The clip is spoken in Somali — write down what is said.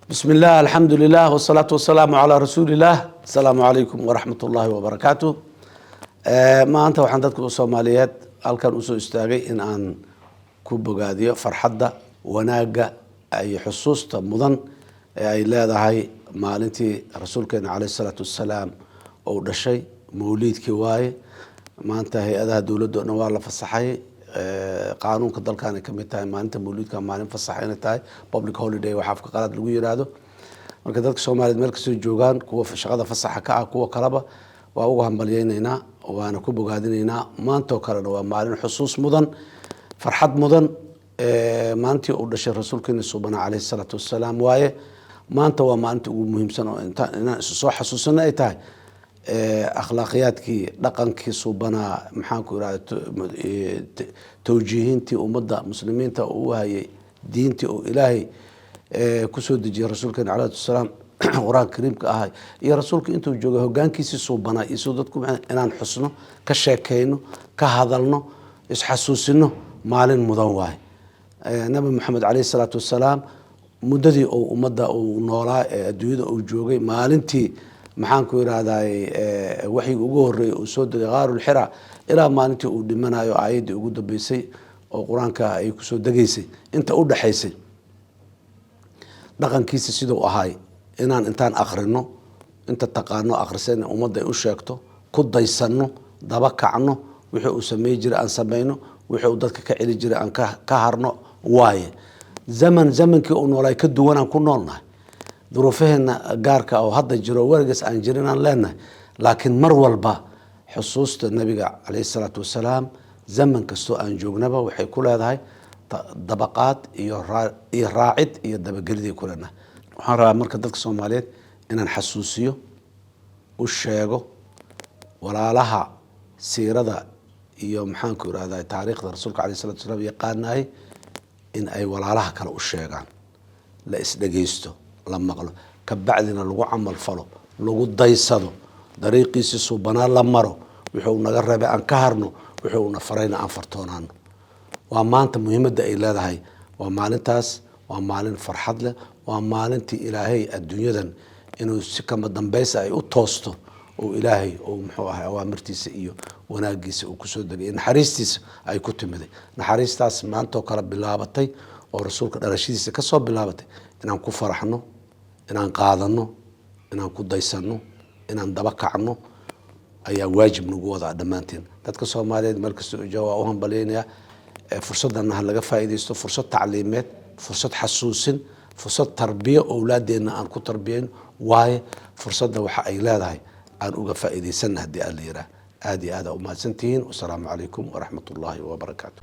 بسم الله الحمد لله والصلاة والسلام على رسول الله. السلام عليكم ورحمة الله وبركاته. ما أنت وحن dadka Soomaaliyeed halkan u soo istaagay in aan ku bogaadiyo farxadda wanaaga ay xusuusta mudan ee ay leedahay maalintii rasuulkeena calayhi salaatu wassalaam oo dhashay mawliidkii waaye maanta hay-adaha dawladda oo dhan waa la fasaxay qaanuunka dalkan ka mid tahay maalinta mawliidka maalin fasaxayna tahay public holiday waxa afka qalaad lagu yiraahdo marka dadka Soomaaliyeed meel kasta joogaan kuwa shaqada fasaxa ka ah kuwa kalaba waa ugu hambalyeynayna waana ku bogaadinaynaa maanta kalena waa maalin xusuus mudan farxad mudan maantii uu dhashay rasuulkeena subhanahu alayhi salatu wassalaam waaye maanta waa maalinta ugu muhiimsan oo inaan soo xasuusana ay tahay akhlaaqiyadkii dhaqankii subhanahu maxaan ku iraahdaa tawjiihintii ummadda muslimiinta uu hayay diintii oo ilaahay ku soo dejiyay rasuulkeena calayhi salaam quraan kariimka ah iyo rasuulka intuu joogay hoggaankiisa subhanahu iyo dadku inaan xusno ka sheekeyno ka hadalno isxasuusino maalin mudan waay nabi maxamed calayhi salaatu wassalaam muddadii uu ummadda uu noolaa adduunyada uu joogay maalintii maxaan ku iraahday wixii ugu horeeyay uu soo degay qaarul xira ilaa maalintii uu dhimanayo aayadii ugu dambeysay oo quraanka ay ku soo degaysay inta u dhaxaysay dhaqankiisa sidoo ahaay inaan intaan akhrino inta taqaano akhrisan ummadda ay u sheegto ku daysano daba kacno wixii uu sameey jiray aan sameeyno wixii uu dadka ka celi jiray aan ka harno waaye zamankii uu noolay ka duwan aan ku noolnahay duruufaheena gaarka oo hadda jiro wargeys aan jirin aan leenahay laakiin mar walba xusuusta nabiga calayhi salaatu wassalaam zaman kastoo aan joognaba waxay ku leedahay dabaqaad iyo raacid iyo dabagelid ku leenahay waxaan rabaa marka dadka Soomaaliyeed inaan xasuusiyo u sheego walaalaha siirada iyo maxaan ku iraahdaa taariikhda rasuulka calayhi salaatu wassalaam yaqaanay in ay walaalaha kale u sheegaan la isdhageysto la maqlo ka bacdina lagu camal falo lagu daysado dariiqiisa subhanahu la maro wuxuu naga reebay aan ka harno wuxuu na farayna aan fartoonaano waa maanta muhiimadda ay leedahay waa maalintaas waa maalin farxad leh waa maalintii ilaahay adduunyadan inuu si kama dambaysa ay u toosto oo ilaahay oo muxuu ahaa awaamirtiisa iyo wanaagiisa uu ku soo degay naxariistiisa ay ku timiday naxariistaas maanta kala bilaabatay oo rasuulka dhalashadiisa ka soo bilaabatay inaan ku faraxno inaan qaadano inaan ku daysano inaan daba kacno ayaa waajib nagu wada dhamaanteen dadka Soomaaliyeed meel kasta oo jooga u hambalyeynaya fursadan laga faa'iideysto fursad tacliimeed fursad xasuusin fursad tarbiya awlaadeena aan ku tarbiyeyn waaye fursadda waxa ay leedahay aan uga faa'iideysana hadii aan leeyahay aad iyo aad u mahadsantihiin wassalaamu calaykum waraxmatullaahi wabarakaatuh